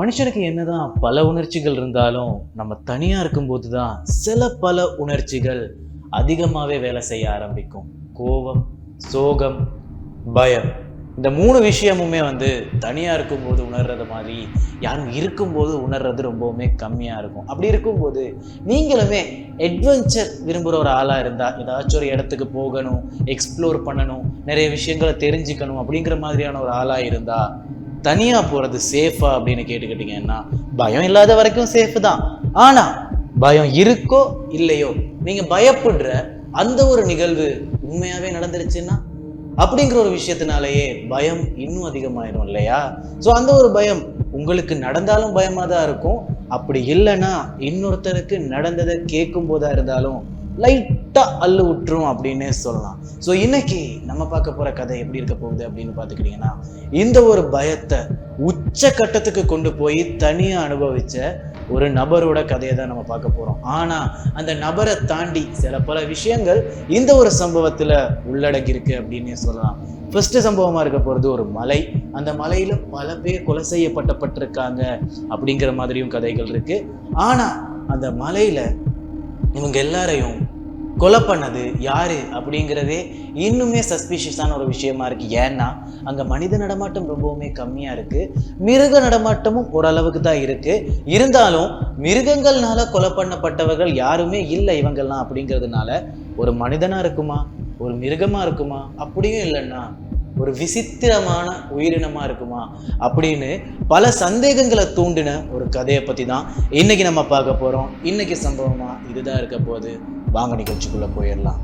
மனுஷனுக்கு என்னதான் பல உணர்ச்சிகள் இருந்தாலும் நம்ம தனியா இருக்கும்போது தான் பல உணர்ச்சிகள் அதிகமாகவே வேலை செய்ய ஆரம்பிக்கும். கோபம், சோகம், பயம், இந்த 3 விஷயமுமே தனியா இருக்கும்போது உணர்றது மாதிரி யாரும் இருக்கும்போது உணர்றது ரொம்பவுமே கம்மியா இருக்கும். அப்படி இருக்கும்போது நீங்களுமே அட்வென்ச்சர் விரும்புகிற ஒரு ஆளா இருந்தா, ஏதாச்சும் ஒரு இடத்துக்கு போகணும், எக்ஸ்ப்ளோர் பண்ணணும், நிறைய விஷயங்களை தெரிஞ்சுக்கணும் அப்படிங்கிற மாதிரியான ஒரு ஆளா இருந்தா தனியா போறது சேஃபா அப்படின்னு கேட்டுக்கிட்டீங்கன்னா, பயம் இல்லாத வரைக்கும் சேஃப் தான். ஆனா பயம் இருக்கோ இல்லையோ, நீங்க பயப்படுற அந்த ஒரு நிகழ்வு உண்மையாவே நடந்துருச்சுன்னா அப்படிங்கிற ஒரு விஷயத்தினாலேயே பயம் இன்னும் அதிகமாயிரும் இல்லையா? ஸோ அந்த ஒரு பயம் உங்களுக்கு நடந்தாலும் பயமா தான் இருக்கும். அப்படி இல்லைன்னா இன்னொருத்தருக்கு நடந்ததை கேட்கும் போதா இருந்தாலும் லைட்டா அள்ளு விட்டுரும் அப்படின்னே சொல்லலாம். ஸோ இன்னைக்கு நம்ம பார்க்க போற கதை எப்படி இருக்க போகுது அப்படின்னு பார்த்துக்கிட்டீங்கன்னா, இந்த ஒரு பயத்தை உச்ச கட்டத்துக்கு கொண்டு போய் தனியா அனுபவிச்ச ஒரு நபரோட கதையை தான் நம்ம பார்க்க போறோம். ஆனா அந்த நபரை தாண்டி பல விஷயங்கள் இந்த ஒரு சம்பவத்துல உள்ளடங்கி இருக்கு அப்படின்னே சொல்லலாம். ஃபர்ஸ்ட் சம்பவமா இருக்க போறது ஒரு மலை. அந்த மலையில பல பேர் கொலை செய்யப்பட்டிருக்காங்க அப்படிங்கிற மாதிரியும் கதைகள் இருக்கு. ஆனா அந்த மலையில இவங்க எல்லாரையும் கொலை பண்ணது யாரு அப்படிங்கிறதே இன்னுமே சஸ்பிஷியஸான ஒரு விஷயமா இருக்கு. ஏன்னா அங்க மனித நடமாட்டம் ரொம்பவுமே கம்மியா இருக்கு, மிருக நடமாட்டமும் ஓரளவுக்கு தான் இருக்கு. இருந்தாலும் மிருகங்கள்னால கொலை பண்ணப்பட்டவர்கள் யாருமே இல்லை இவங்கெல்லாம் அப்படிங்கிறதுனால ஒரு மனிதனா இருக்குமா, ஒரு மிருகமா இருக்குமா, அப்படியும் இல்லைன்னா ஒரு விசித்திரமான உயிரினமா இருக்குமா அப்படின்னு பல சந்தேகங்களை தூண்டின ஒரு கதையை பத்தி தான் இன்னைக்கு நம்ம பார்க்க போறோம். இன்னைக்கு சம்பவமா இதுதான் இருக்க போது. வாங்க நிகழ்ச்சிக்குள்ள போயிடலாம்.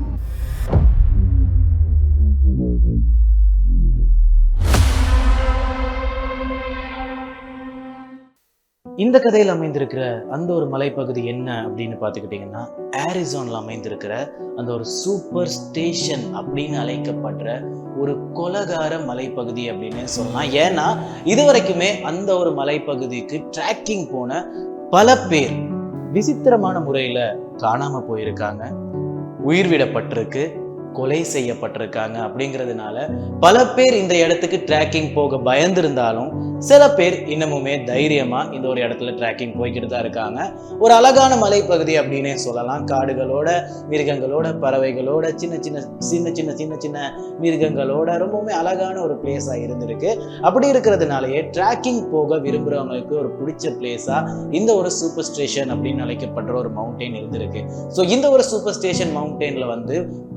இந்த கதையில் அமைந்திருக்கிற அந்த ஒரு மலைப்பகுதி என்ன அப்படின்னு பார்த்துக்கிட்டிங்கன்னா, ஆரிசோனில் அமைந்திருக்கிற அந்த ஒரு சூப்பர் ஸ்டேஷன் அப்படின்னு அழைக்கப்படுற ஒரு கொலகார மலைப்பகுதி அப்படின்னு சொல்லலாம். ஏன்னா இது வரைக்குமே அந்த ஒரு மலைப்பகுதிக்கு ட்ராக்கிங் போன பல பேர் விசித்திரமான முறையில காணாம போயிருக்காங்க, உயிர் விடப்பட்டிருக்கு, கொலை செய்யப்பட்டிருக்காங்க. அப்படிங்கிறதுனால பல பேர் இந்த இடத்துக்கு ட்ராக்கிங் போக பயந்திருந்தாலும் சில பேர் இன்னமுமே தைரியமா இந்த ஒரு இடத்துல ட்ராக்கிங் போய்கிட்டு தான் இருக்காங்க. ஒரு அழகான மலைப்பகுதி அப்படின்னே சொல்லலாம். காடுகளோட, மிருகங்களோட, பறவைகளோட, சின்ன சின்ன மிருகங்களோட ரொம்பவுமே அழகான ஒரு பிளேஸா இருந்திருக்கு. அப்படி இருக்கிறதுனாலயே ட்ராக்கிங் போக விரும்புறவங்களுக்கு ஒரு பிடிச்ச பிளேஸா இந்த ஒரு சூப்பர் ஸ்டேஷன் அப்படின்னு அழைக்கப்படுற ஒரு மவுண்டெயின் இருந்திருக்கு. ஸோ இந்த ஒரு சூப்பர் ஸ்டேஷன் மவுண்டெயின்ல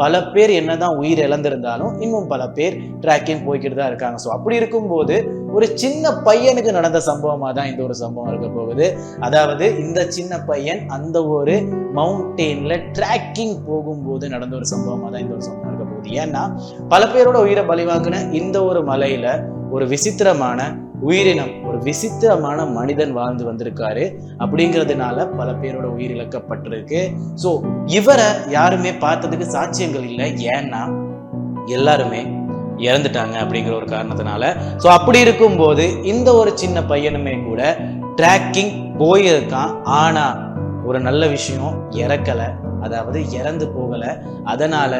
பல பேர் என்னதான் உயிர் இழந்திருந்தாலும் இன்னும் பல பேர் ட்ராக்கிங் போய்கிட்டு தான் இருக்காங்க. ஸோ அப்படி இருக்கும்போது ஒரு சின்ன பையனுக்கு நடந்த சம்பவமா தான் இந்த ஒரு சம்பவம் இருக்க போகுது. அதாவது இந்த சின்ன பையன் அந்த ஒரு மவுண்டெயின்ல ட்ராக்கிங் போகும்போது நடந்த ஒரு சம்பவமா தான் இந்த ஒரு சம்பவம் இருக்க போகுது. ஏன்னா பல பேரோட உயிரை பலிவாக்குன இந்த ஒரு மலையில ஒரு விசித்திரமான உயிரினம், ஒரு விசித்திரமான மனிதன் வாழ்ந்து வந்திருக்காரு. அப்படிங்கிறதுனால பல பேரோட உயிர் இழக்கப்பட்டிருக்கு. ஸோ இவரை யாருமே பார்த்ததுக்கு சாட்சியங்கள் இல்லை. ஏன்னா எல்லாருமே இறந்துட்டாங்க அப்படிங்கிற ஒரு காரணத்தினால. ஸோ அப்படி இருக்கும்போது இந்த ஒரு சின்ன பையனுமே கூட ட்ராக்கிங் போயிருக்கான். ஆனா ஒரு நல்ல விஷயம், இறக்கலை, அதாவது இறந்து போகலை. அதனால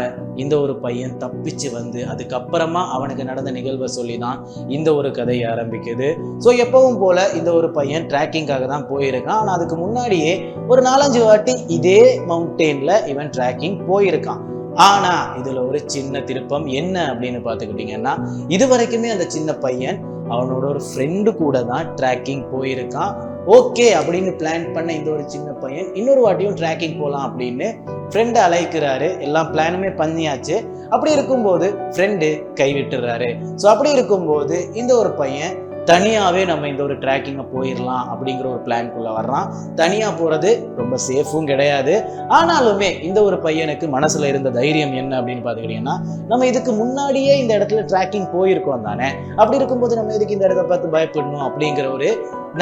இந்த ஒரு பையன் தப்பிச்சு அதுக்கப்புறமா அவனுக்கு நடந்த நிகழ்வை சொல்லி தான் இந்த ஒரு கதை ஆரம்பிக்குது. ஸோ எப்பவும் போல இந்த ஒரு பையன் ட்ராக்கிங்காக தான் போயிருக்கான். ஆனால் அதுக்கு முன்னாடியே ஒரு 4-5 வாட்டி இதே மவுண்டெயின்ல இவன் ட்ராக்கிங் போயிருக்கான். ஆனா இதுல ஒரு சின்ன திருப்பம் என்ன அப்படின்னு பார்த்துக்கிட்டீங்கன்னா, இது வரைக்குமே அந்த சின்ன பையன் அவனோட ஒரு ஃப்ரெண்டு கூட தான் ட்ராக்கிங் போயிருக்கான். ஓகே அப்படின்னு பிளான் பண்ண இந்த ஒரு சின்ன பையன் இன்னொரு வாட்டியும் ட்ராக்கிங் போகலாம் அப்படின்னு ஃப்ரெண்டை அழைக்கிறாரு. எல்லாம் பிளானுமே பண்ணியாச்சு. அப்படி இருக்கும்போது ஃப்ரெண்டு கைவிட்டுறாரு. ஸோ அப்படி இருக்கும்போது இந்த ஒரு பையன் தனியாவே நம்ம இந்த ஒரு ட்ராக்கிங்கை போயிடலாம் அப்படிங்கிற ஒரு பிளான்குள்ள வர்றான். தனியா போறது ரொம்ப சேஃபும் கிடையாது. ஆனாலுமே இந்த ஒரு பையனுக்கு மனசுல இருந்த தைரியம் என்ன அப்படின்னு பார்த்துக்கிட்டீங்கன்னா, நம்ம இதுக்கு முன்னாடியே இந்த இடத்துல ட்ராக்கிங் போயிருக்கோம் தானே, அப்படி இருக்கும்போது நம்ம எதுக்கு இந்த இடத்த பார்த்து பயப்படணும் அப்படிங்கிற ஒரு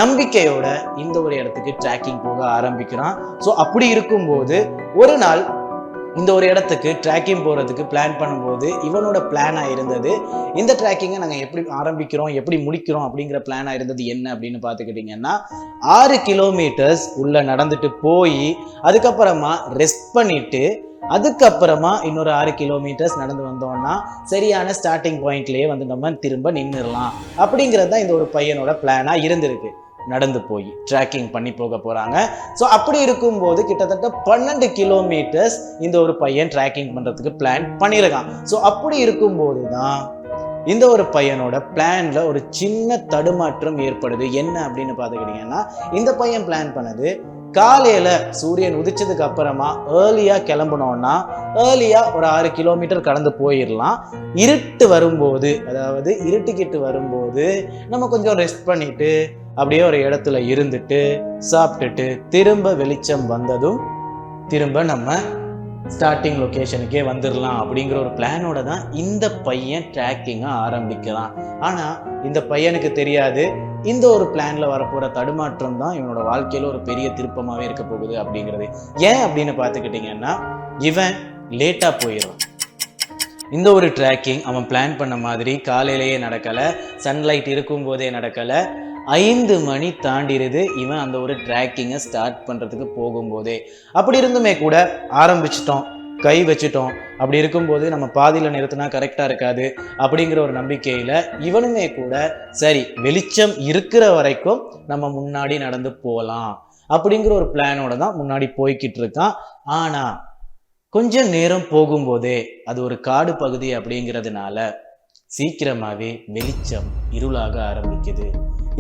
நம்பிக்கையோட இந்த ஒரு இடத்துக்கு ட்ராக்கிங் போக ஆரம்பிக்கிறான். ஸோ அப்படி இருக்கும்போது ஒரு நாள் இந்த ஒரு இடத்துக்கு ட்ராக்கிங் போகிறதுக்கு பிளான் பண்ணும்போது இவனோட பிளானாக இருந்தது, இந்த ட்ராக்கிங்கை நாங்கள் எப்படி ஆரம்பிக்கிறோம், எப்படி முடிக்கிறோம் அப்படிங்கிற பிளானாக இருந்தது என்ன அப்படின்னு பார்த்துக்கிட்டிங்கன்னா, 6 கிலோமீட்டர்ஸ் உள்ள நடந்துட்டு போய் அதுக்கப்புறமா ரெஸ்ட் பண்ணிட்டு அதுக்கப்புறமா இன்னொரு 6 கிலோமீட்டர்ஸ் நடந்து வந்தோம்னா சரியான ஸ்டார்டிங் பாயிண்ட்லேயே நம்ம திரும்ப நின்றுடலாம் அப்படிங்கிறது தான் இந்த ஒரு பையனோட பிளானாக இருந்திருக்கு. நடந்து போய் ட்ராக்கிங் பண்ணி போக போறாங்க. ஸோ அப்படி இருக்கும்போது கிட்டத்தட்ட 12 கிலோமீட்டர்ஸ் இந்த ஒரு பையன் ட்ராக்கிங் பண்றதுக்கு பிளான் பண்ணியிருக்கான். ஸோ அப்படி இருக்கும்போது தான் இந்த ஒரு பையனோட பிளான்ல ஒரு சின்ன தடுமாற்றம் ஏற்படுது. என்ன அப்படின்னு பார்த்துக்கிட்டீங்கன்னா, இந்த பையன் பிளான் பண்ணது காலையில சூரியன் உதிச்சதுக்கு அப்புறமா ஏர்லியா கிளம்புனோம்னா ஏர்லியா ஒரு 6 கிலோமீட்டர் கடந்து போயிடலாம். இருட்டு வரும்போது, அதாவது இருட்டுக்கிட்டு வரும்போது நம்ம கொஞ்சம் ரெஸ்ட் பண்ணிட்டு அப்படியே ஒரு இடத்துல இருந்துட்டு சாப்பிட்டுட்டு திரும்ப வெளிச்சம் வந்ததும் திரும்ப நம்ம ஸ்டார்டிங் லொக்கேஷனுக்கே வந்துடலாம் அப்படிங்கிற ஒரு பிளானோட தான் இந்த பையன் ட்ராக்கிங்கை ஆரம்பிக்கிறான். ஆனால் இந்த பையனுக்கு தெரியாது, இந்த ஒரு பிளான்ல வரப்போற தடுமாற்றம் தான் இவனோட வாழ்க்கையில ஒரு பெரிய திருப்பமாகவே இருக்க போகுது அப்படிங்கிறது. ஏன் அப்படின்னு பார்த்துக்கிட்டிங்கன்னா, இவன் லேட்டா போயிடுறான். இந்த ஒரு ட்ராக்கிங் அவன் பிளான் பண்ண மாதிரி காலையிலேயே நடக்கலை, சன்லைட் இருக்கும் போதே நடக்கலை. 5 மணி தாண்டிடுது இவன் அந்த ஒரு ட்ராக்கிங்கை ஸ்டார்ட் பண்ணுறதுக்கு போகும்போதே. அப்படி இருந்துமே கூட ஆரம்பிச்சிட்டோம், கை வச்சுட்டோம். அப்படி இருக்கும்போது நம்ம பாதியில் நிறுத்தினா கரெக்டாக இருக்காது அப்படிங்கிற ஒரு நம்பிக்கையில் இவனுமே கூட சரி வெளிச்சம் இருக்கிற வரைக்கும் நம்ம முன்னாடி நடந்து போகலாம் அப்படிங்கிற ஒரு பிளானோட தான் முன்னாடி போய்கிட்டு இருக்கான். ஆனால் கொஞ்சம் நேரம் போகும்போதே அது ஒரு காடு பகுதி அப்படிங்கிறதுனால சீக்கிரமாகவே வெளிச்சம் இருளாக ஆரம்பிக்குது.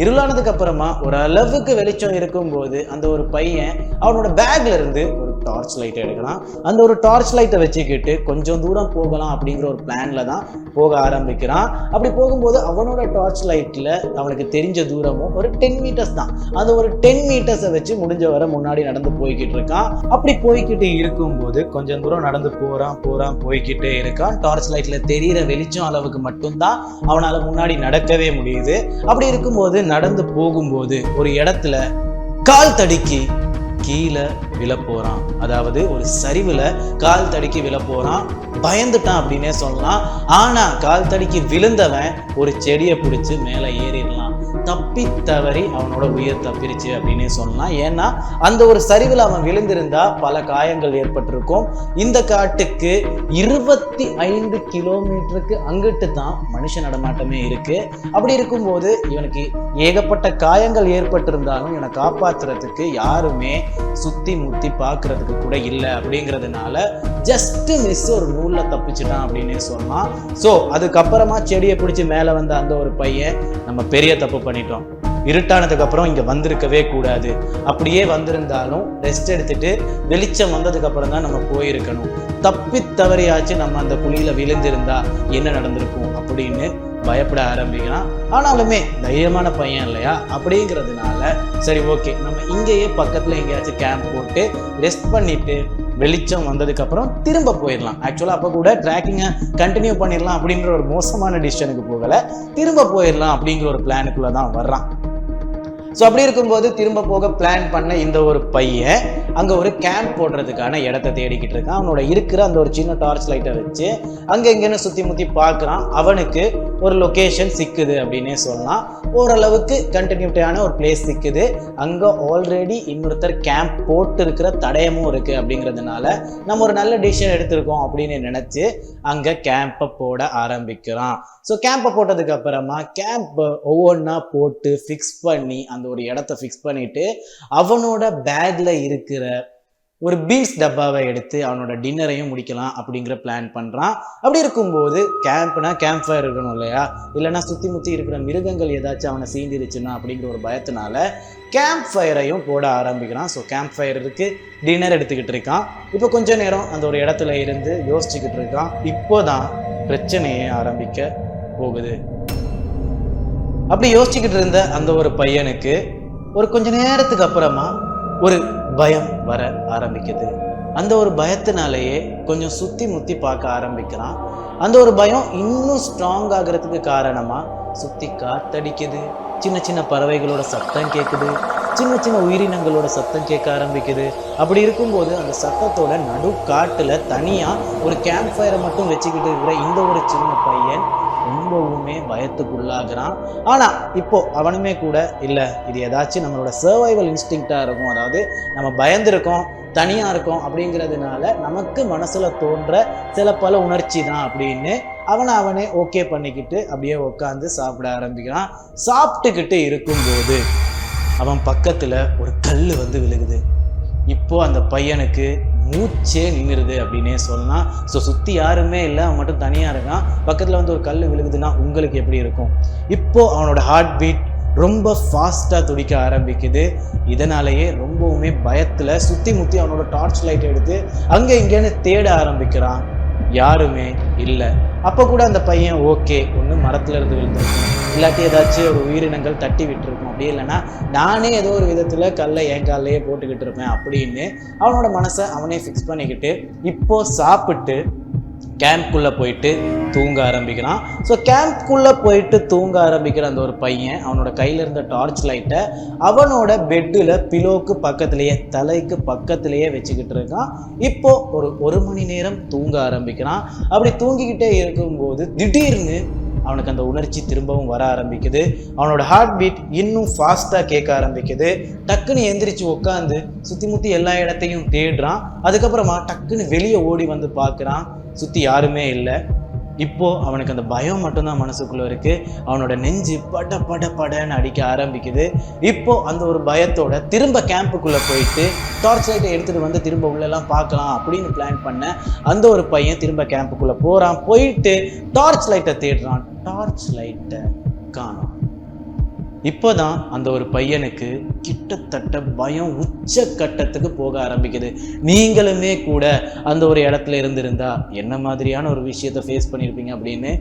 இருளானதுக்கு அப்புறமா ஒரு அளவுக்கு வெளிச்சம் இருக்கும்போது அந்த ஒரு பையன் அவனோட பேக்ல இருந்து ஒரு டார்ச் லைட் எடுக்கிறான். அந்த ஒரு டார்ச் லைட்டை வச்சுக்கிட்டு கொஞ்சம் தூரம் போகலாம் அப்படிங்கிற ஒரு பிளான்ல தான் போக ஆரம்பிக்கிறான். அப்படி போகும்போது அவனோட டார்ச் லைட்ல அவனுக்கு தெரிஞ்ச தூரமும் ஒரு 10 மீட்டர்ஸ் தான். அந்த ஒரு 10 மீட்டர்ஸை வச்சு முடிஞ்ச வரை முன்னாடி நடந்து போய்கிட்டு இருக்கான். அப்படி போய்கிட்டு இருக்கும்போது கொஞ்சம் தூரம் நடந்து போறான் போய்கிட்டே இருக்கான். டார்ச் லைட்ல தெரியிற வெளிச்சம் அளவுக்கு மட்டும்தான் அவனால முன்னாடி நடக்கவே முடியுது. அப்படி இருக்கும்போது நடந்து போகும்போது ஒரு இடத்துல கால் தடுக்கி கீழே விழ போறான். அதாவது ஒரு சரிவுல கால் தடுக்கி விழ போறான். பயந்துட்டான் அப்படின்னே சொல்லலாம். ஆனா கால் தடுக்கி விழுந்தவன் ஒரு செடியை பிடிச்சு மேலே ஏறிடலாம். தப்பி தவறி அவனோட உயிர் தப்பிருச்சு அப்படின்னே சொல்லலாம். ஏன்னா அந்த ஒரு சரிவில் அவன் விழுந்திருந்தா பல காயங்கள் ஏற்பட்டிருக்கும். இந்த காட்டுக்கு 25 கிலோமீட்டருக்கு அங்கிட்டு தான் மனுஷ நடமாட்டமே இருக்கு. அப்படி இருக்கும்போது இவனுக்கு ஏகப்பட்ட காயங்கள் ஏற்பட்டிருந்தாலும் இவனை காப்பாத்துறதுக்கு யாருமே சுத்தி முத்தி பார்க்கறதுக்கு கூட இல்லை. அப்படிங்கிறதுனால ஜஸ்ட் மிஸ் ஒரு நூல்ல தப்பிச்சுட்டான் அப்படின்னே சொல்லலாம். ஸோ அதுக்கப்புறமா செடியை பிடிச்சி மேலே வந்த அந்த ஒரு பையன் நம்ம பெரிய தப்பு பண்ணிட்டோம், இருட்டானதுக்கு அப்புறம் இங்க வந்திருக்கவே கூடாது, அப்படியே வந்திருந்தாலும் ரெஸ்ட் எடுத்துட்டு வெளிச்சம் வந்ததுக்கு அப்புறம் தான் நம்ம போயிருக்கணும், தப்பி தவறியாச்சு நம்ம அந்த குழியில விழுந்திருந்தா என்ன நடந்திருக்கும் அப்படின்னு பயப்பட ஆரம்பிக்கிறான். ஆனாலுமே தைரியமான பையன் இல்லையா, அப்படிங்கிறதுனால சரி ஓகே நம்ம இங்கேயே பக்கத்துல எங்கேயாச்சும் கேம்ப் போட்டு ரெஸ்ட் பண்ணிட்டு வெளிச்சம் வந்ததுக்கு அப்புறம் திரும்ப போயிடலாம். ஆக்சுவலா அப்ப கூட ட்ராக்கிங்கை கண்டினியூ பண்ணிடலாம் அப்படின்ற ஒரு மோசமான டிசிஷனுக்கு போகல, திரும்ப போயிடலாம் அப்படிங்கிற ஒரு பிளானுக்குள்ள தான் வர்றான். ஸோ அப்படி இருக்கும்போது திரும்ப போக பிளான் பண்ண இந்த ஒரு பையன் அங்கே ஒரு கேம்ப் போடுறதுக்கான இடத்த தேடிக்கிட்டு இருக்கான். அவனோட இருக்கிற அந்த ஒரு சின்ன டார்ச் லைட்டை வச்சு அங்கே எங்கேன்னு சுற்றி முற்றி பார்க்குறான். அவனுக்கு ஒரு லொக்கேஷன் சிக்குது அப்படின்னே சொல்லலாம். ஓரளவுக்கு கண்டினியூட்டியான ஒரு பிளேஸ் சிக்குது. அங்கே ஆல்ரெடி இன்னொருத்தர் கேம்ப் போட்டு இருக்கிற தடயமும் இருக்குது. அப்படிங்கிறதுனால நம்ம ஒரு நல்ல டிசிஷன் எடுத்திருக்கோம் அப்படின்னு நினச்சி அங்கே கேம்பை போட ஆரம்பிக்கிறான். ஸோ கேம்பை போட்டதுக்கு அப்புறமா கேம்பை ஒவ்வொன்றா போட்டு ஃபிக்ஸ் பண்ணி அந்த ஒரு இடத்த ஃபிக்ஸ் பண்ணிட்டு அவனோட பேக்ல இருக்கிற ஒரு பீன்ஸ் டப்பாவை எடுத்து அவனோட டின்னரையும் முடிக்கலாம் அப்படிங்கிற பிளான் பண்றான். அப்படி இருக்கும்போது கேம்ப்னா கேம்ப் ஃபயர் இருக்கணும் இல்லையா, இல்லைன்னா சுத்தி முத்தி இருக்கிற மிருகங்கள் ஏதாச்சும் அவனை சீண்டிருச்சுன்னா அப்படிங்கிற ஒரு பயத்தினால கேம்ப் ஃபயரையும் போட ஆரம்பிக்கிறான். ஸோ கேம்ப் ஃபயருக்கு டின்னர் எடுத்துக்கிட்டு இருக்கான். இப்போ கொஞ்ச நேரம் அந்த ஒரு இடத்துல இருந்து யோசிச்சுக்கிட்டு இருக்கான். இப்போதான் பிரச்சனையே ஆரம்பிக்க போகுது. அப்படி யோசிச்சுக்கிட்டு இருந்த அந்த ஒரு பையனுக்கு ஒரு கொஞ்ச நேரத்துக்கு அப்புறமா ஒரு பயம் வர ஆரம்பிக்குது. அந்த ஒரு பயத்தினாலேயே கொஞ்சம் சுத்தி முத்தி பார்க்க ஆரம்பிக்கிறான். அந்த ஒரு பயம் இன்னும் ஸ்ட்ராங் ஆகிறதுக்கு காரணமா சுத்தி காத்தடிக்குது, சின்ன சின்ன பறவைகளோட சத்தம் கேட்குது, சின்ன சின்ன உயிரினங்களோட சத்தம் கேட்க ஆரம்பிக்குது. அப்படி இருக்கும்போது அந்த சத்தத்தோட நடு காட்டுல தனியா ஒரு கேம்ப் ஃபயரை மட்டும் வச்சுக்கிட்டு இருக்கிற இந்த ஒரு சின்ன பையன் ரொம்பவுமே பயத்துக்குள்ளாகிறான். ஆனா இப்போ அவனுமே கூட இல்லை, இது ஏதாச்சும் நம்மளோட சர்வைவல் இன்ஸ்டிங்க்டா இருக்கும், அதாவது நம்ம பயந்துருக்கோம், தனியா இருக்கோம் அப்படிங்கிறதுனால நமக்கு மனசுல தோன்ற சில பல உணர்ச்சி தான் அப்படின்னு அவனே ஓகே பண்ணிக்கிட்டு அப்படியே உட்காந்து சாப்பிட ஆரம்பிக்கிறான். சாப்பிட்டுக்கிட்டு இருக்கும்போது அவன் பக்கத்துல ஒரு கல் வந்து விழுகுது. இப்போ அந்த பையனுக்கு மூச்சே நின்றுது அப்படின்னே சொல்லலாம். ஸோ சுற்றி யாருமே இல்லை, அவன் மட்டும் தனியாக இருக்கான். பக்கத்தில் வந்து ஒரு கல் விழுகுதுன்னா உங்களுக்கு எப்படி இருக்கும்? இப்போ அவனோட ஹார்ட் பீட் ரொம்ப ஃபாஸ்ட்டாக துடிக்க ஆரம்பிக்குது. இதனாலேயே ரொம்பவுமே பயத்தில் சுற்றி முற்றி அவனோட டார்ச் லைட் எடுத்து அங்கே இங்கேன்னு தேட ஆரம்பிக்கிறான். யாருமே இல்லை. அப்போ கூட அந்த பையன் ஓகே, ஒன்று மரத்துல இருந்து விழுந்திருக்கும், இல்லாட்டி ஏதாச்சும் ஒரு உயிரினங்கள் தட்டி விட்டுருக்கும், அப்படி இல்லைன்னா நானே ஏதோ ஒரு விதத்துல கல்லை என் காலையே போட்டுக்கிட்டு இருப்பேன் அப்படின்னு அவனோட மனசை அவனே ஃபிக்ஸ் பண்ணிக்கிட்டு இப்போ சாப்பிட்டு கேம்ப்குள்ளே போயிட்டு தூங்க ஆரம்பிக்கிறான். ஸோ கேம்ப்குள்ளே போயிட்டு தூங்க ஆரம்பிக்கிற அந்த ஒரு பையன் அவனோட கையில் இருந்த டார்ச் லைட்டை அவனோட பெட்டில் பிலோக்கு பக்கத்துலேயே, தலைக்கு பக்கத்துலேயே வச்சுக்கிட்டு இருக்கான். இப்போ ஒரு மணி நேரம் தூங்க ஆரம்பிக்கிறான். அப்படி தூங்கிக்கிட்டே இருக்கும்போது திடீர்னு அவனுக்கு அந்த உணர்ச்சி திரும்பவும் வர ஆரம்பிக்குது. அவனோட ஹார்ட் பீட் இன்னும் ஃபாஸ்ட்டாக கேட்க ஆரம்பிக்குது. டக்குன்னு எந்திரிச்சு உட்காந்து சுற்றி முற்றி எல்லா இடத்தையும் தேடுறான். அதுக்கப்புறமா டக்குன்னு வெளியே ஓடி வந்து பார்க்குறான். சுற்றி யாருமே இல்லை. இப்போ அவனுக்கு அந்த பயம் மட்டும்தான் மனசுக்குள்ள இருக்கு. அவனோட நெஞ்சு பட பட படன்னு அடிக்க ஆரம்பிக்குது. இப்போ அந்த ஒரு பயத்தோட திரும்ப கேம்புக்குள்ள போயிட்டு டார்ச் லைட்டை எடுத்துட்டு வந்து திரும்ப உள்ளெல்லாம் பார்க்கலாம் அப்படின்னு பிளான் பண்ண அந்த ஒரு பையன் திரும்ப கேம்புக்குள்ள போறான். போயிட்டு டார்ச் லைட்டை தேடுறான். டார்ச் லைட்டை காணோம். இப்போதான் அந்த ஒரு பையனுக்கு கிட்டத்தட்ட பயம் உச்சக்கட்டத்துக்கு போக ஆரம்பிக்குது. நீங்களுமே கூட அந்த ஒரு இடத்துல இருந்திருந்தா என்ன மாதிரியான ஒரு விஷயத்தை ஃபேஸ் பண்ணியிருப்பீங்க அப்படின்னு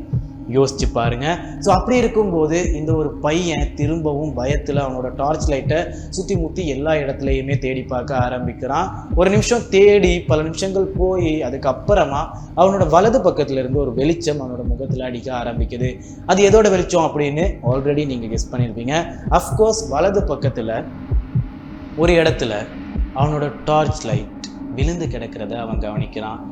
யோசிச்சு பாருங்க. ஸோ அப்படி இருக்கும்போது இந்த ஒரு பையன் திரும்பவும் பயத்தில் அவனோட டார்ச் லைட்டை சுற்றி முற்றி எல்லா இடத்துலையுமே தேடி பார்க்க ஆரம்பிக்கிறான். ஒரு நிமிஷம் தேடி பல நிமிஷங்கள் போய் அதுக்கப்புறமா அவனோட வலது பக்கத்துல இருந்து ஒரு வெளிச்சம் அவனோட முகத்தில் அடிக்க ஆரம்பிக்குது. அது எதோட வெளிச்சம் அப்படின்னு ஆல்ரெடி நீங்கள் கெஸ் பண்ணியிருப்பீங்க. அஃப்கோர்ஸ் வலது பக்கத்தில் ஒரு இடத்துல அவனோட டார்ச் லைட் விழுந்து கிடக்கிறத அவன் கவனிக்கிறான்.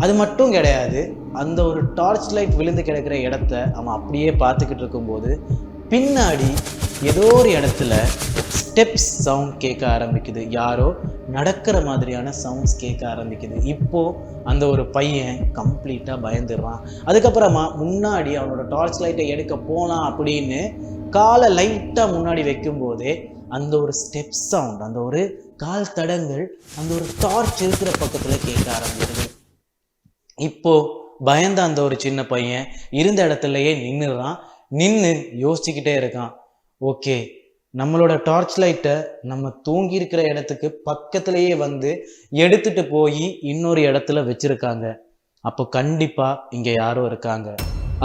அது மட்டும் கிடையாது, அந்த ஒரு டார்ச் லைட் விழுந்து கிடக்கிற இடத்த அவன் அப்படியே பார்த்துக்கிட்டு இருக்கும்போது பின்னாடி ஏதோ ஒரு இடத்துல ஸ்டெப்ஸ் சவுண்ட் கேட்க ஆரம்பிக்குது. யாரோ நடக்கிற மாதிரியான சவுண்ட்ஸ் கேட்க ஆரம்பிக்குது. இப்போ அந்த ஒரு பையன் கம்ப்ளீட்டாக பயந்துடுறான். அதுக்கப்புறமா முன்னாடி அவனோட டார்ச் லைட்டை எடுக்க போனான் அப்படின்னு காலை லைட்டாக முன்னாடி வைக்கும்போதே அந்த ஒரு ஸ்டெப் சவுண்ட், அந்த ஒரு கால் தடங்கள் அந்த ஒரு டார்ச் இருக்கிற பக்கத்தில் கேட்க ஆரம்பிக்குது. இப்போ பயந்த அந்த ஒரு சின்ன பையன் இருந்த இடத்துலயே நின்றுறான். நின்று யோசிச்சுக்கிட்டே இருக்கான். ஓகே, நம்மளோட டார்ச் லைட்டை நம்ம தூங்கி இருக்கிற இடத்துக்கு பக்கத்திலேயே வந்து எடுத்துட்டு போய் இன்னொரு இடத்துல வச்சிருக்காங்க. அப்போ கண்டிப்பா இங்க யாரோ இருக்காங்க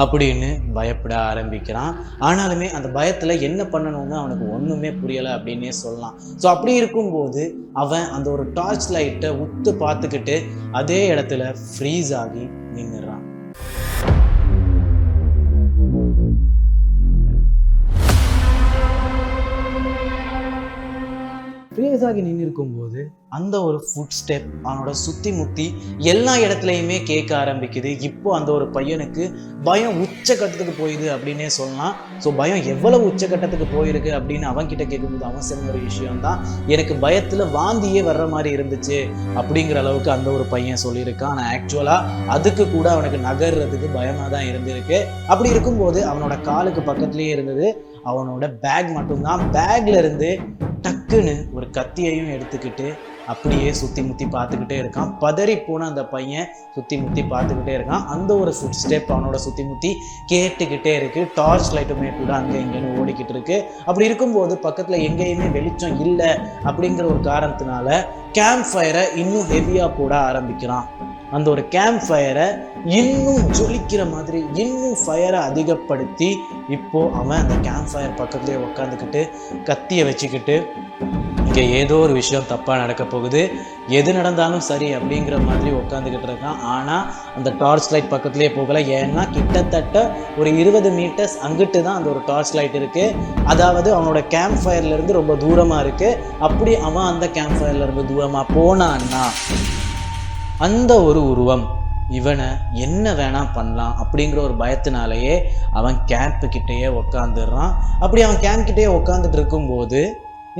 அப்படின்னு பயப்பட ஆரம்பிக்கிறான். ஆனாலுமே அந்த பயத்துல என்ன பண்ணணும்னு அவனுக்கு ஒண்ணுமே புரியலை அப்படின்னே சொல்லலாம். ஸோ அப்படி இருக்கும்போது அவன் அந்த ஒரு டார்ச் லைட்டை உத்து பார்த்துக்கிட்டு அதே இடத்துல ஃப்ரீஸ் ஆகி நின்றுறான். ஃப்ரீஸ் ஆகி நின்று இருக்கும்போது அந்த ஒரு ஃபுட் ஸ்டெப் அவனோட சுற்றி முற்றி எல்லா இடத்துலையுமே கேட்க ஆரம்பிக்குது. இப்போ அந்த ஒரு பையனுக்கு பயம் உச்சக்கட்டத்துக்கு போயிடுது அப்படின்னே சொல்லலாம். ஸோ பயம் எவ்வளவு உச்சக்கட்டத்துக்கு போயிருக்கு அப்படின்னு அவன்கிட்ட கேட்கும்போது அவன் சொன்ன ஒரு விஷயம்தான், எனக்கு பயத்தில் வாந்தியே வர்ற மாதிரி இருந்துச்சு அப்படிங்கிற அளவுக்கு அந்த ஒரு பையன் சொல்லியிருக்கான். ஆனால் ஆக்சுவலாக அதுக்கு கூட அவனுக்கு நகர்றதுக்கு பயமாக தான் இருந்திருக்கு. அப்படி இருக்கும்போது அவனோட காலுக்கு பக்கத்துலேயே இருந்தது அவனோட பேக் மட்டும்தான். பேக்ல இருந்து டக்குன்னு ஒரு கத்தியையும் எடுத்துக்கிட்டு அப்படியே சுற்றி முற்றி பார்த்துக்கிட்டே இருக்கான். பதறி போன அந்த பையன் சுற்றி முற்றி பார்த்துக்கிட்டே இருக்கான். அந்த ஒரு ஃபுட் ஸ்டெப் அவனோட சுற்றி முற்றி கேட்டுக்கிட்டே இருக்கு. டார்ச் லைட்டுமே கூட அங்கே இங்கேன்னு ஓடிக்கிட்டு இருக்கு. அப்படி இருக்கும்போது பக்கத்தில் எங்கேயுமே வெளிச்சம் இல்லை அப்படிங்கிற ஒரு காரணத்தினால கேம்ப் ஃபயரை இன்னும் ஹெவியாக போட ஆரம்பிக்கிறான். அந்த ஒரு கேம்ப் ஃபயரை இன்னும் ஜொலிக்கிற மாதிரி இன்னும் ஃபயரை அதிகப்படுத்தி இப்போ அவன் அந்த கேம்ப் ஃபயர் பக்கத்துலேயே உட்காந்துக்கிட்டு கத்தியை வச்சுக்கிட்டு இங்கே ஏதோ ஒரு விஷயம் தப்பாக நடக்க போகுது, எது நடந்தாலும் சரி அப்படிங்கிற மாதிரி உட்காந்துக்கிட்டு இருக்கான். ஆனால் அந்த டார்ச் லைட் பக்கத்துலேயே போகலை. ஏன்னா கிட்டத்தட்ட ஒரு 20 மீட்டர்ஸ் அங்கிட்டு தான் அந்த ஒரு டார்ச் லைட் இருக்குது. அதாவது அவனோட கேம்ப் ஃபயர்லேருந்து ரொம்ப தூரமாக இருக்குது. அப்படி அவன் அந்த கேம்ப் ஃபயர்லேருந்து தூரமாக போனான்னா அந்த ஒரு உருவம் இவனை என்ன வேணா பண்ணலாம் அப்படிங்கிற ஒரு பயத்தினாலேயே அவன் கேம்ப் கிட்டேயே உக்காந்துடுறான். அப்படி அவன் கேம்ப் கிட்டேயே உட்காந்துட்டு இருக்கும்போது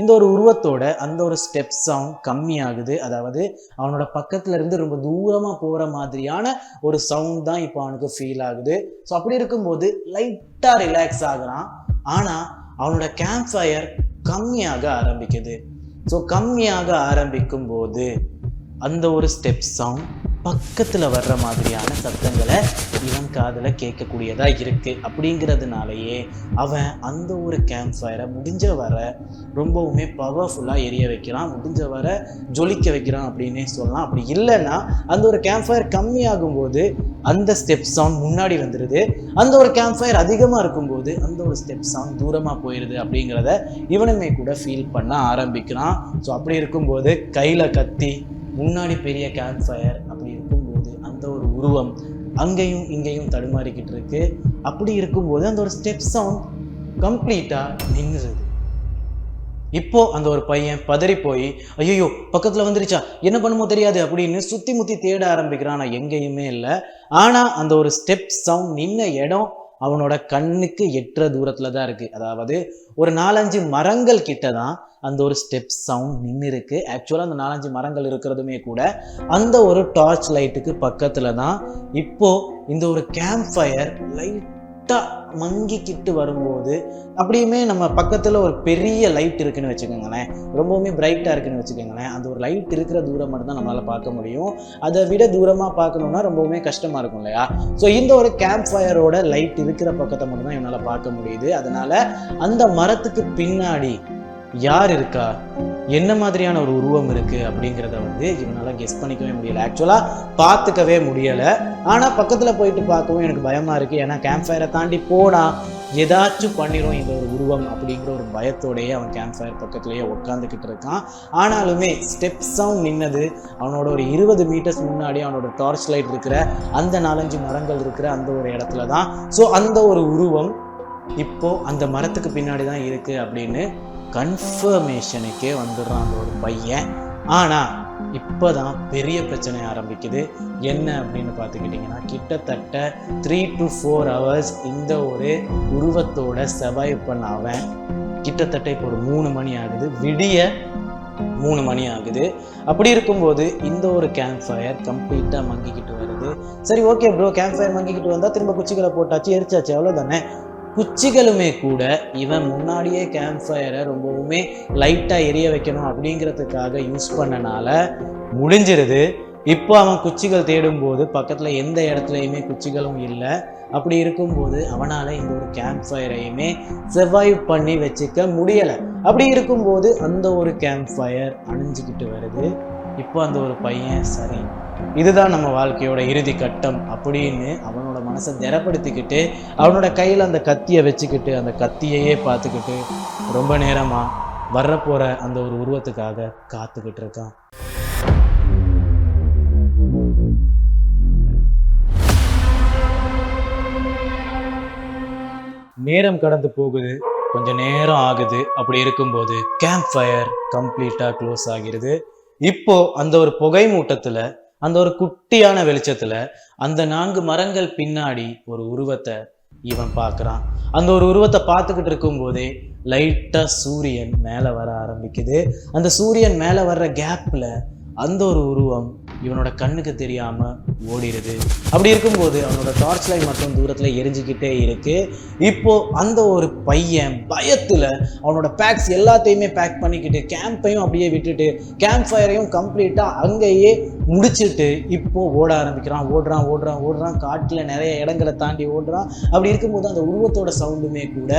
இந்த ஒரு உருவத்தோட அந்த ஒரு ஸ்டெப் சவுண்ட் கம்மியாகுது. அதாவது அவனோட பக்கத்துல இருந்து ரொம்ப தூரமா போற மாதிரியான ஒரு சவுண்ட் தான் இப்போ அவனுக்கு ஃபீல் ஆகுது. ஸோ அப்படி இருக்கும்போது லைட்டா ரிலாக்ஸ் ஆகுறான். ஆனா அவனோட கேம்ப் ஃபயர் கம்மியாக ஆரம்பிக்குது. ஸோ கம்மியாக ஆரம்பிக்கும் போது அந்த ஒரு ஸ்டெப் சவுண்ட் பக்கத்தில் வர்ற மாதிரியான சத்தங்களை இவன் காதில் கேட்கக்கூடியதா இருக்கு. அப்படிங்கிறதுனாலயே அவன் அந்த ஒரு கேம்ப் ஃபயரை முடிஞ்ச வர ரொம்பவுமே பவர்ஃபுல்லாக எரிய வைக்கிறான், முடிஞ்ச வர ஜொலிக்க வைக்கிறான் அப்படின்னே சொல்லலாம். அப்படி இல்லைன்னா அந்த ஒரு கேம்ப் ஃபயர் கம்மியாகும் போது அந்த ஸ்டெப் சவுண்ட் முன்னாடி வந்துடுது, அந்த ஒரு கேம்ப் ஃபயர் அதிகமாக இருக்கும்போது அந்த ஒரு ஸ்டெப் சவுண்ட் தூரமாக போயிடுது. அப்படிங்கிறத இவனுமே கூட ஃபீல் பண்ண ஆரம்பிக்கிறான். ஸோ அப்படி இருக்கும்போது கையில் கத்தி, முன்னாடி பெரிய கேம்ப் ஃபயர், அப்படி இருக்கும்போது அந்த ஒரு உருவம் அங்கேயும் இங்கேயும் தடுமாறிக்கிட்டு இருக்கு. அப்படி இருக்கும்போது அந்த ஒரு ஸ்டெப் சவுண்ட் கம்ப்ளீட்டாக நின்றுது. இப்போ அந்த ஒரு பையன் பதறி போய் ஐயோ பக்கத்தில் வந்துருச்சா, என்ன பண்ணுமோ தெரியாது அப்படின்னு சுற்றி முற்றி தேட ஆரம்பிக்கிறான். ஆனால் எங்கேயுமே இல்லை. ஆனால் அந்த ஒரு ஸ்டெப் சவுண்ட் நின்ன இடம் அவனோட கண்ணுக்கு எட்டுற தூரத்தில் தான் இருக்குது. அதாவது ஒரு 4-5 மரங்கள் கிட்ட தான் அந்த ஒரு ஸ்டெப் சவுண்ட் நின்று இருக்கு. ஆக்சுவலாக அந்த 4-5 மரங்கள் இருக்கிறதுமே கூட அந்த ஒரு டார்ச் லைட்டுக்கு பக்கத்தில் தான். இப்போ இந்த ஒரு கேம்ப் ஃபயர் லைட்டாக மங்கிக்கிட்டு வரும்போது, அப்படியுமே நம்ம பக்கத்தில் ஒரு பெரிய லைட் இருக்குன்னு வச்சுக்கோங்களேன், ரொம்பவுமே பிரைட்டாக இருக்குன்னு வச்சுக்கோங்களேன், அந்த ஒரு லைட் இருக்கிற தூரம் மட்டும்தான் நம்மளால் பார்க்க முடியும். அதை விட தூரமாக பார்க்கணுன்னா ரொம்பவுமே கஷ்டமாக இருக்கும் இல்லையா? ஸோ இந்த ஒரு கேம்ப் ஃபயரோட லைட் இருக்கிற பக்கத்தை மட்டும்தான் இவனால் பார்க்க முடியுது. அதனால அந்த மரத்துக்கு பின்னாடி யார் இருக்கா, என்ன மாதிரியான ஒரு உருவம் இருக்கு அப்படிங்கிறத இவனால கெஸ் பண்ணிக்கவே முடியல, ஆக்சுவலா பார்த்துக்கவே முடியல. ஆனா பக்கத்துல போயிட்டு பார்க்கவும் எனக்கு பயமா இருக்கு. ஏன்னா கேம்ப் ஃபயரை தாண்டி போனா ஏதாச்சும் பண்ணிடும் இந்த ஒரு உருவம் அப்படிங்கிற ஒரு பயத்தோடையே அவன் கேம்ப் ஃபயர் பக்கத்துலேயே உட்காந்துக்கிட்டு இருக்கான். ஆனாலுமே ஸ்டெப் சவுண்ட் நின்னது அவனோட ஒரு 20 மீட்டர்ஸ் முன்னாடி அவனோட டார்ச் லைட் இருக்கிற அந்த 4-5 மரங்கள் இருக்கிற அந்த ஒரு இடத்துல தான். ஸோ அந்த ஒரு உருவம் இப்போ அந்த மரத்துக்கு பின்னாடி தான் இருக்கு அப்படின்னு கன்ஃபர்மேஷனுக்கே வந்துடுறான் அந்த ஒரு பையன். ஆனால் இப்போதான் பெரிய பிரச்சனை ஆரம்பிக்குது. என்ன அப்படின்னு பார்த்துக்கிட்டிங்கன்னா, கிட்டத்தட்ட 3 to 4 hours இந்த ஒரு உருவத்தோட சர்வைவ் பண்ண அவன் கிட்டத்தட்ட இப்போ ஒரு 3 மணி ஆகுது, விடிய 3 மணி ஆகுது. அப்படி இருக்கும்போது இந்த ஒரு கேம்ப் ஃபயர் கம்ப்ளீட்டாக மங்கிக்கிட்டு வருது. சரி ஓகே ப்ரோ, கேம்ப் ஃபயர் மங்கிக்கிட்டு வந்தால் திரும்ப குச்சிகளை போட்டாச்சு, எரிச்சாச்சு, அவ்வளோதானே. குச்சிகளுமே கூட இவன் முன்னாடியே கேம்ப் ஃபயரை ரொம்பவுமே லைட்டாக எரிய வைக்கணும் அப்படிங்கிறதுக்காக யூஸ் பண்ணனால முடிஞ்சிருது. இப்போ அவன் குச்சிகள் தேடும்போது பக்கத்தில் எந்த இடத்துலையுமே குச்சிகளும் இல்லை. அப்படி இருக்கும்போது அவனால் இந்த ஒரு கேம்ப் ஃபயரையுமே சர்வைவ் பண்ணி வச்சுக்க முடியலை. அப்படி இருக்கும்போது அந்த ஒரு கேம்ப் ஃபயர் அணிஞ்சிக்கிட்டு வருது. இப்போ அந்த ஒரு பையன் சரி இதுதான் நம்ம வாழ்க்கையோட இறுதி கட்டம் அப்படின்னு அவனோட மனசை திடப்படுத்திக்கிட்டு அவனோட கையில் அந்த கத்தியை வச்சுக்கிட்டு அந்த கத்தியையே பார்த்துக்கிட்டு ரொம்ப நேரமாக வரப்போகிற அந்த ஒரு உருவத்துக்காக காத்துக்கிட்டு இருக்கான். நேரம் கடந்து போகுது, கொஞ்சம் நேரம் ஆகுது. அப்படி இருக்கும்போது கேம்ப் ஃபயர் கம்ப்ளீட்டாக க்ளோஸ் ஆகிடுது. இப்போ அந்த ஒரு புகை மூட்டத்தில், அந்த ஒரு குட்டியான வெளிச்சத்துல அந்த 4 மரங்கள் பின்னாடி ஒரு உருவத்தை இவன் பார்க்குறான். அந்த ஒரு உருவத்தை பார்த்துக்கிட்டு இருக்கும் போதே லைட்டா சூரியன் மேலே வர ஆரம்பிக்குது. அந்த சூரியன் மேலே வர்ற கேப்ல அந்த ஒரு உருவம் இவனோட கண்ணுக்கு தெரியாம ஓடிடுது. அப்படி இருக்கும்போது அவனோட டார்ச் லைட் மட்டும் தூரத்துல எரிஞ்சுக்கிட்டே இருக்கு. இப்போ அந்த ஒரு பையன் பயத்துல அவனோட பேக்ஸ் எல்லாத்தையுமே பேக் பண்ணிக்கிட்டு கேம்பையும் அப்படியே விட்டுட்டு கேம்ப் ஃபயரையும் கம்ப்ளீட்டா அங்கேயே முடிச்சுட்டு இப்போ ஓட ஆரம்பிக்கிறான். ஓடுறான் காட்டுல நிறைய இடங்களை தாண்டி ஓடுறான். அப்படி இருக்கும்போது அந்த உருவத்தோட சவுண்டுமே கூட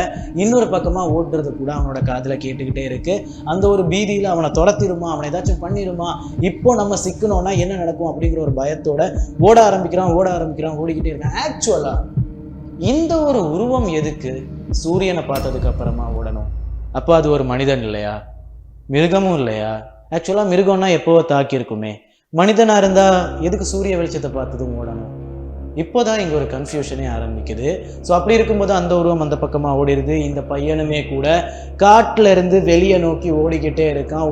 இன்னொரு பக்கமா ஓடுறது கூட அவனோட காதுல கேட்டுக்கிட்டே இருக்கு. அந்த ஒரு பீதியில அவனை துரத்திடுமா, அவனை ஏதாச்சும் பண்ணிடுமா, இப்போ நம்ம சிக்கணும்னா என்ன நடக்கும் அப்படிங்கிற ஒரு பயத்தோட ஓட ஆரம்பிக்கிறான். ஓடிக்கிட்டே இருக்கான். ஆக்சுவலா இந்த ஒரு உருவம் எதுக்கு சூரியனை பார்த்ததுக்கு அப்புறமா ஓடணும்? அப்போ அது ஒரு மனிதன் இல்லையா, மிருகமும் இல்லையா? ஆக்சுவலா மிருகம்னா எப்போவோ தாக்கி இருக்குமே, மனிதனா இருந்தா எதுக்கு சூரிய வெளிச்சத்தை பார்த்ததும் ஓடணும்? இப்போதான் இங்க ஒரு கன்ஃபியூஷனே ஆரம்பிக்குது. ஸோ அப்படி இருக்கும்போது அந்த உருவம் அந்த பக்கமா ஓடிடுது. இந்த பையனுமே கூட காட்டுல இருந்து வெளியே நோக்கி ஓடிக்கிட்டே இருக்கான்.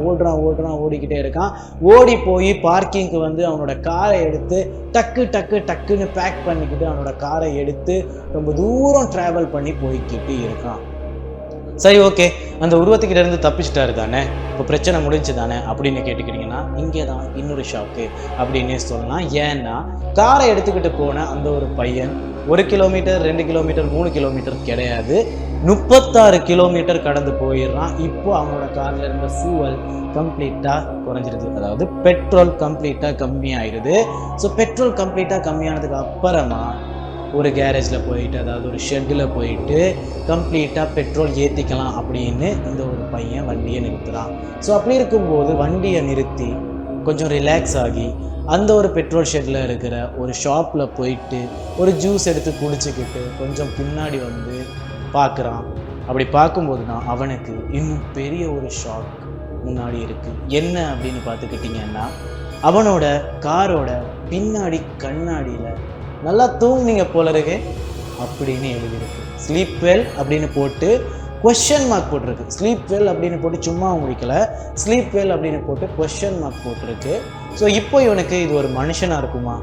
ஓடிக்கிட்டே இருக்கான். ஓடி போய் பார்க்கிங்க்கு அவனோட காரை எடுத்து டக்குன்னு பேக் பண்ணிக்கிட்டு அவனோட காரை எடுத்து ரொம்ப தூரம் டிராவல் பண்ணி போய்கிட்டு இருக்கான். சரி ஓகே, அந்த உருவத்துக்கிட்ட இருந்து தப்பிச்சிட்டாரு தானே, இப்போ பிரச்சனை முடிஞ்சு தானே அப்படின்னு கேட்டுக்கிட்டிங்கன்னா இங்கே தான் இன்னொரு ஷாக்கு அப்படின்னே சொல்லலாம். ஏன்னா காரை எடுத்துக்கிட்டு போன அந்த ஒரு பையன் 1 கிலோமீட்டர் 2 கிலோமீட்டர் 3 கிலோமீட்டர் கிடையாது, 36 கிலோமீட்டர் கடந்து போயிடுறான். இப்போ அவனோட கார்ல இருந்த ஃபியூவல் கம்ப்ளீட்டாக குறைஞ்சிருது, அதாவது பெட்ரோல் கம்ப்ளீட்டாக கம்மியாயிடுது. ஸோ பெட்ரோல் கம்ப்ளீட்டாக கம்மியானதுக்கு அப்புறமா ஒரு கேரேஜில் போயிட்டு, அதாவது ஒரு ஷெட்டில் போயிட்டு கம்ப்ளீட்டாக பெட்ரோல் ஏற்றிக்கலாம் அப்படின்னு இந்த ஒரு பையன் வண்டியை நிறுத்துகிறான். ஸோ அப்படி இருக்கும்போது வண்டியை நிறுத்தி கொஞ்சம் ரிலாக்ஸ் ஆகி அந்த ஒரு பெட்ரோல் ஷெட்டில் இருக்கிற ஒரு ஷாப்பில் போயிட்டு ஒரு ஜூஸ் எடுத்து குடிச்சிக்கிட்டு கொஞ்சம் பின்னாடி வந்து பார்க்குறான். அப்படி பார்க்கும்போது தான் அவனுக்கு இன்னும் பெரிய ஒரு ஷாக் முன்னாடி இருக்குது. என்ன அப்படின்னு பார்த்துக்கிட்டிங்கன்னா, அவனோட காரோட பின்னாடி கண்ணாடியில் நல்லா தூங்குனீங்க போல இருக்கு அப்படின்னு எழுதியிருக்கு. ஸ்லீப் வெல் அப்படின்னு போட்டு கொஸ்டின் மார்க் போட்டிருக்கு. ஸ்லீப் வெல் அப்படின்னு போட்டு சும்மா முடிக்கல, ஸ்லீப் வெல் அப்படின்னு போட்டு கொஸ்டின் மார்க் போட்டிருக்கு. ஸோ இப்போ இவனுக்கு இது ஒரு மனுஷனாக இருக்குமா,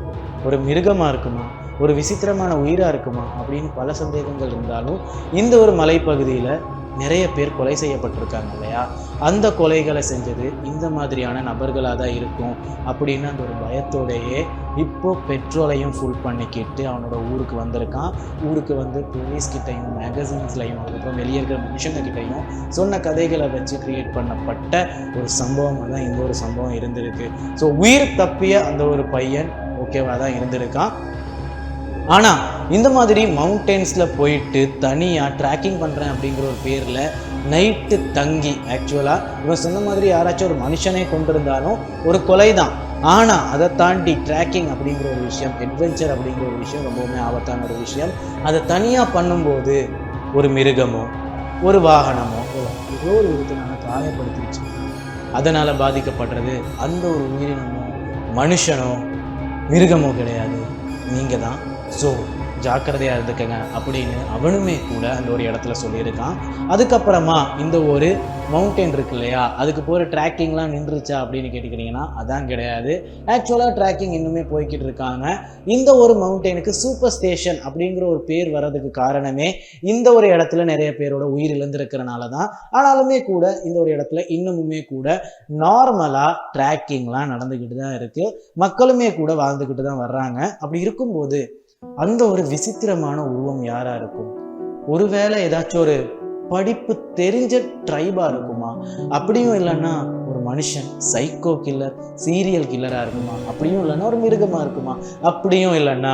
ஒரு மிருகமாக இருக்குமா, ஒரு விசித்திரமான உயிராக இருக்குமா அப்படின்னு பல சந்தேகங்கள் இருந்தாலும் இந்த ஒரு மலைப்பகுதியில் நிறைய பேர் கொலை செய்யப்பட்டிருக்காங்க இல்லையா, அந்த கொலைகளை செஞ்சது இந்த மாதிரியான நபர்களாக தான் இருக்கும் அப்படின்னு அந்த ஒரு பயத்தோடையே இப்போ பெட்ரோலையும் ஃபுல் பண்ணிக்கிட்டு அவனோட ஊருக்கு வந்திருக்கான். ஊருக்கு வந்து போலீஸ்கிட்டையும் மேகசின்ஸ்லையும் அதுக்கப்புறம் வெளியே இருக்கிற மனுஷங்கக்கிட்டையும் சொன்ன கதைகளை வச்சு கிரியேட் பண்ணப்பட்ட ஒரு சம்பவமாக தான் இந்த ஒரு சம்பவம் இருந்திருக்கு. ஸோ உயிர் தப்பிய அந்த ஒரு பையன் ஓகேவா தான் இருந்திருக்கான். ஆனால் இந்த மாதிரி மவுண்டெயின்ஸில் போயிட்டு தனியாக ட்ராக்கிங் பண்ணுறேன் அப்படிங்கிற ஒரு பேரில் நைட்டு தங்கி, ஆக்சுவலாக இவன் சொன்ன மாதிரி யாராச்சும் ஒரு மனுஷனே கொண்டு இருந்தாலும் ஒரு கொலை தான். ஆனால் அதை தாண்டி ட்ராக்கிங் அப்படிங்கிற ஒரு விஷயம், அட்வென்ச்சர் அப்படிங்கிற ஒரு விஷயம் ரொம்பவுமே ஆபத்தான ஒரு விஷயம். அதை தனியாக பண்ணும்போது ஒரு மிருகமோ ஒரு வாகனமோ ஏதோ ஒரு விதத்தினால காயப்படுத்திடுச்சு, அதனால் பாதிக்கப்படுறது அந்த ஒரு உயிரினமோ மனுஷனோ மிருகமோ கிடையாது, நீங்கள் தான். ஸோ ஜாக்கிரதையாக இருந்துக்கங்க அப்படின்னு அவனுமே கூட அந்த ஒரு இடத்துல சொல்லியிருக்கான். அதுக்கப்புறமா இந்த ஒரு மவுண்டெயின் இருக்கு இல்லையா, அதுக்கு போகிற ட்ராக்கிங்லாம் நின்றுச்சா அப்படின்னு கேட்டுக்கிட்டிங்கன்னா அதான் கிடையாது. ஆக்சுவலாக ட்ராக்கிங் இன்னுமே போய்கிட்டு இருக்காங்க. இந்த ஒரு மவுண்டெயினுக்கு சூப்பர் ஸ்டேஷன் அப்படிங்கிற ஒரு பேர் வர்றதுக்கு காரணமே இந்த ஒரு இடத்துல நிறைய பேரோட உயிர் இழந்திருக்கிறனால தான். ஆனாலுமே கூட இந்த ஒரு இடத்துல இன்னமுமே கூட நார்மலாக ட்ராக்கிங்லாம் நடந்துக்கிட்டு தான் இருக்குது, மக்களுமே கூட வாழ்ந்துக்கிட்டு தான் வர்றாங்க. அப்படி இருக்கும்போது அந்த ஒரு விசித்திரமான உருவம் யாரா இருக்கும்? ஒருவேளை ஏதாச்சும் ஒரு படிப்பு தெரிஞ்ச ட்ரைபா இருக்குமா? அப்படியும் இல்லைன்னா ஒரு மனுஷன் சைக்கோ கில்லர், சீரியல் கில்லரா இருக்குமா? அப்படியும் இல்லைன்னா ஒரு மிருகமா இருக்குமா? அப்படியும் இல்லைன்னா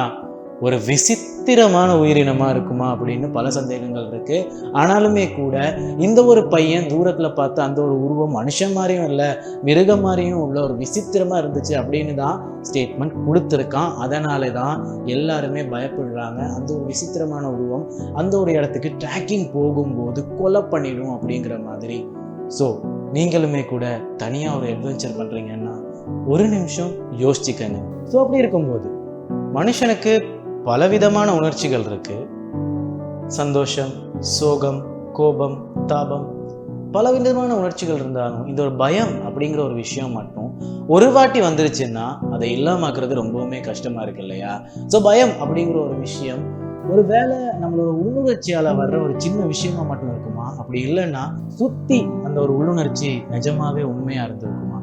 ஒரு விசித்திரமான உயிரினமா இருக்குமா அப்படின்னு பல சந்தேகங்கள் இருக்கு. ஆனாலுமே கூட இந்த ஒரு பையன் தூரத்துல பார்த்து அந்த ஒரு உருவம் மனுஷன் மாதிரியும் இல்லை மிருகம் மாதிரியும் உள்ள ஒரு விசித்திரமா இருந்துச்சு அப்படின்னு தான் ஸ்டேட்மெண்ட் கொடுத்துருக்கான். அதனால தான் எல்லாருமே பயப்படுறாங்க. அந்த ஒரு விசித்திரமான உருவம் அந்த ஒரு இடத்துக்கு ட்ராக்கிங் போகும்போது கொலை பண்ணிடும் அப்படிங்கிற மாதிரி. ஸோ நீங்களுமே கூட தனியாக ஒரு அட்வென்ச்சர் பண்ணுறீங்கன்னா ஒரு நிமிஷம் யோசிச்சுக்கங்க. ஸோ அப்படி இருக்கும்போது மனுஷனுக்கு பலவிதமான உணர்ச்சிகள் இருக்கு. சந்தோஷம், சோகம், கோபம், தாபம், பலவிதமான உணர்ச்சிகள் இருந்தாலும் இந்த ஒரு பயம் அப்படிங்கிற ஒரு விஷயம் மட்டும் ஒரு வாட்டி வந்துருச்சுன்னா அதை இல்லாமக்கிறது ரொம்பவுமே கஷ்டமா இருக்கு இல்லையா? ஸோ பயம் அப்படிங்கிற ஒரு விஷயம் ஒரு வேளை நம்மளோட உள்ளுணர்ச்சியால வர்ற ஒரு சின்ன விஷயமா மட்டும் இருக்குமா? அப்படி இல்லைன்னா சுத்தி அந்த ஒரு உள்ளுணர்ச்சி நிஜமாவே உண்மையா இருந்திருக்குமா?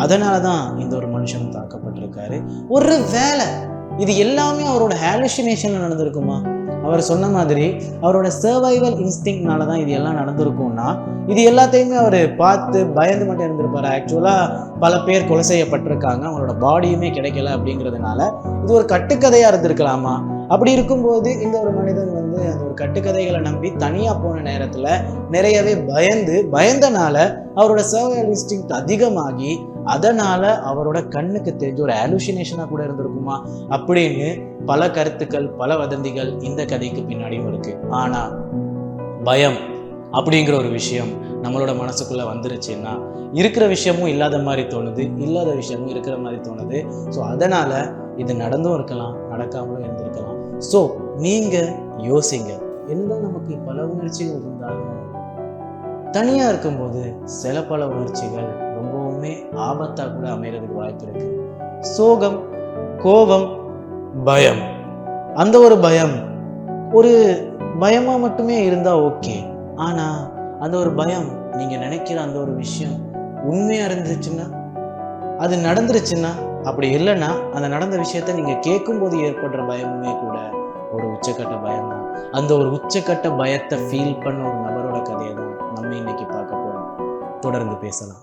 அதனாலதான் இந்த ஒரு மனுஷனும் தாக்கப்பட்டிருக்காரு. ஒரு வேளை இது எல்லாமே அவரோட ஹாலுசினேஷன்ல நடந்திருக்குமா? அவர் சொன்ன மாதிரி அவரோட சர்வைவல் இன்ஸ்டிங்க்னால தான் இது எல்லாம் நடந்திருக்கும்னா இது எல்லாத்தையுமே அவர் பார்த்து பயந்து மட்டும் இருந்திருப்பாரு. ஆக்சுவலாக பல பேர் கொலை செய்யப்பட்டிருக்காங்க, அவங்களோட பாடியுமே கிடைக்கல அப்படிங்கிறதுனால இது ஒரு கட்டுக்கதையாக இருந்திருக்கலாமா? அப்படி இருக்கும்போது இந்த ஒரு மனிதன் வந்து அந்த ஒரு கட்டுக்கதைகளை நம்பி தனியாக போன நேரத்தில் நிறையவே பயந்தனால அவரோட சர்வைவல் இன்ஸ்டிங்க்ட் அதிகமாகி அதனால அவரோட கண்ணுக்கு தெரிஞ்ச ஒரு ஹாலுசினேஷனாக கூட இருந்திருக்குமா அப்படின்னு பல கருத்துக்கள், பல வதந்திகள் இந்த கதைக்கு பின்னாடியும் இருக்கு. ஆனா பயம் அப்படிங்கிற ஒரு விஷயம் நம்மளோட மனசுக்குள்ள வந்துருச்சுன்னா இருக்கிற விஷயமும் இல்லாத மாதிரி தோணுது, இல்லாத விஷயமும் இருக்கிற மாதிரி தோணுது. ஸோ அதனால இது நடந்தும் இருக்கலாம், நடக்காமலும் இருந்திருக்கலாம். ஸோ நீங்க யோசிங்க. என்னதான் நமக்கு பல உணர்ச்சிகள் இருந்தாலும் தனியா இருக்கும்போது சில பல உணர்ச்சிகள் ரொம்பவுமே ஆபத்தா கூட அமைகிறதுக்கு வாய்ப்பு இருக்கு. சோகம், கோபம், பயம், அந்த ஒரு பயம் ஒரு பயமா மட்டுமே இருந்தா ஓகே. ஆனா அந்த ஒரு பயம் நீங்க நினைக்கிற அந்த ஒரு விஷயம் உண்மையா இருந்துச்சுன்னா, அது நடந்துருச்சுன்னா, அப்படி இல்லைன்னா அந்த நடந்த விஷயத்த நீங்க கேட்கும் போது ஏற்படுற பயமுமே கூட ஒரு உச்சக்கட்ட பயம்தான். அந்த ஒரு உச்சக்கட்ட பயத்தை ஃபீல் பண்ண ஒரு நபரோட கதையை தான் நம்ம இன்னைக்கு பார்க்க போகிறோம். தொடர்ந்து பேசலாம்.